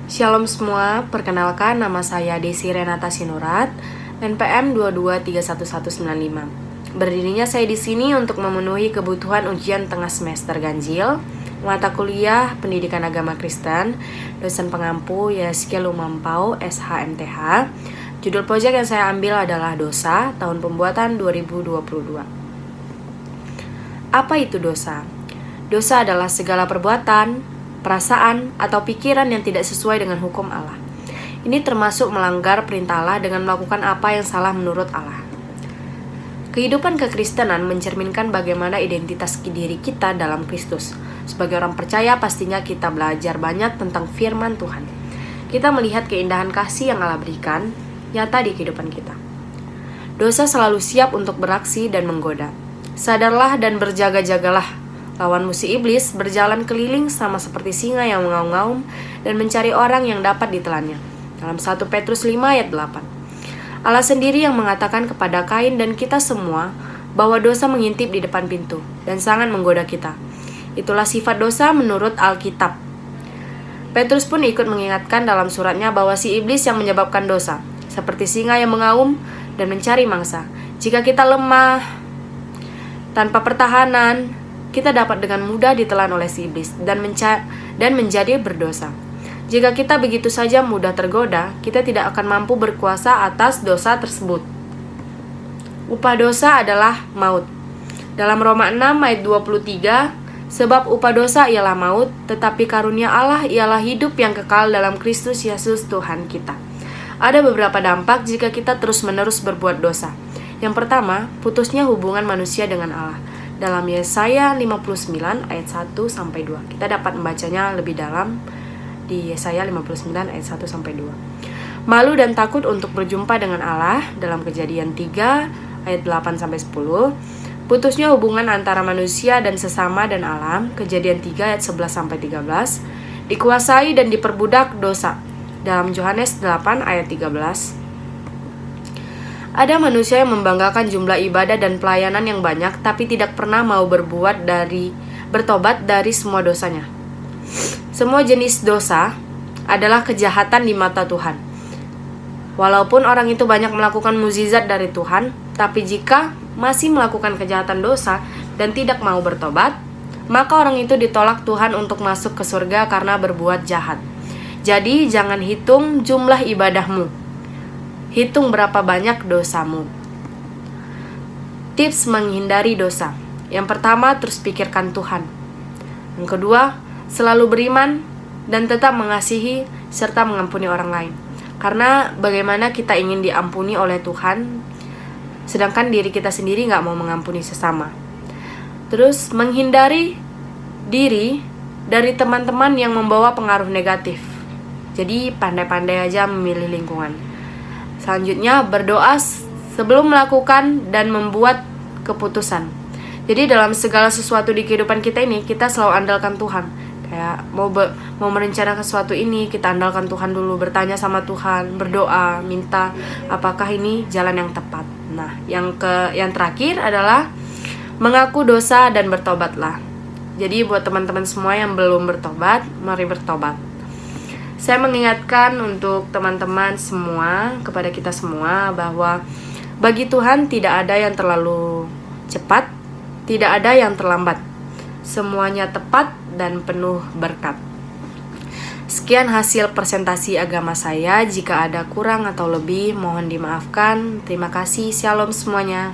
Shalom semua, perkenalkan nama saya Desi Renata Sinurat, NPM 2231195. Berdirinya saya di sini untuk memenuhi kebutuhan ujian tengah semester ganjil, mata kuliah Pendidikan Agama Kristen, dosen pengampu Yeskia Lumampau, SHMTH. Judul proyek yang saya ambil adalah Dosa, tahun pembuatan 2022. Apa itu dosa? Dosa adalah segala perbuatan, perasaan, atau pikiran yang tidak sesuai dengan hukum Allah. Ini termasuk melanggar perintah Allah dengan melakukan apa yang salah menurut Allah. Kehidupan kekristenan mencerminkan bagaimana identitas diri kita dalam Kristus. Sebagai orang percaya, pastinya kita belajar banyak tentang firman Tuhan. Kita melihat keindahan kasih yang Allah berikan nyata di kehidupan kita. Dosa selalu siap untuk beraksi dan menggoda. Sadarlah dan berjaga-jagalah. Lawan musuh iblis berjalan keliling sama seperti singa yang mengaum-ngaum dan mencari orang yang dapat ditelannya. Dalam 1 Petrus 5 ayat 8. Allah sendiri yang mengatakan kepada Kain dan kita semua bahwa dosa mengintip di depan pintu dan sangat menggoda kita. Itulah sifat dosa menurut Alkitab. Petrus pun ikut mengingatkan dalam suratnya bahwa si iblis yang menyebabkan dosa, seperti singa yang mengaum dan mencari mangsa. Jika kita lemah tanpa pertahanan, kita dapat dengan mudah ditelan oleh si iblis dan menjadi berdosa. Jika kita begitu saja mudah tergoda, kita tidak akan mampu berkuasa atas dosa tersebut. Upah dosa adalah maut. Dalam Roma 6 ayat 23, sebab upah dosa ialah maut, tetapi karunia Allah ialah hidup yang kekal dalam Kristus Yesus Tuhan kita. Ada beberapa dampak jika kita terus-menerus berbuat dosa. Yang pertama, putusnya hubungan manusia dengan Allah. Dalam Yesaya 59 ayat 1-2. Kita dapat membacanya lebih dalam di Yesaya 59 ayat 1-2. Malu dan takut untuk berjumpa dengan Allah dalam Kejadian 3 ayat 8-10. Putusnya hubungan antara manusia dan sesama dan alam, Kejadian 3 ayat 11-13. Dikuasai dan diperbudak dosa dalam Yohanes 8 ayat 13. Ada manusia yang membanggakan jumlah ibadah dan pelayanan yang banyak, tapi tidak pernah mau bertobat dari semua dosanya. Semua jenis dosa adalah kejahatan di mata Tuhan. Walaupun orang itu banyak melakukan mukjizat dari Tuhan, tapi jika masih melakukan kejahatan dosa dan tidak mau bertobat, maka orang itu ditolak Tuhan untuk masuk ke surga karena berbuat jahat. Jadi jangan hitung jumlah ibadahmu, hitung berapa banyak dosamu. Tips menghindari dosa. Yang pertama, terus pikirkan Tuhan. Yang kedua, selalu beriman dan tetap mengasihi serta mengampuni orang lain. Karena bagaimana kita ingin diampuni oleh Tuhan, sedangkan diri kita sendiri gak mau mengampuni sesama. Terus, menghindari diri dari teman-teman yang membawa pengaruh negatif. Jadi, pandai-pandai aja memilih lingkungan. Selanjutnya, berdoa sebelum melakukan dan membuat keputusan. Jadi dalam segala sesuatu di kehidupan kita ini, kita selalu andalkan Tuhan. Kayak mau merencanakan sesuatu ini, kita andalkan Tuhan dulu, bertanya sama Tuhan, berdoa, minta apakah ini jalan yang tepat. Nah, yang terakhir adalah mengaku dosa dan bertobatlah. Jadi buat teman-teman semua yang belum bertobat, mari bertobat. Saya mengingatkan untuk teman-teman semua, kepada kita semua, bahwa bagi Tuhan tidak ada yang terlalu cepat, tidak ada yang terlambat. Semuanya tepat dan penuh berkat. Sekian hasil presentasi agama saya. Jika ada kurang atau lebih, mohon dimaafkan. Terima kasih. Shalom semuanya.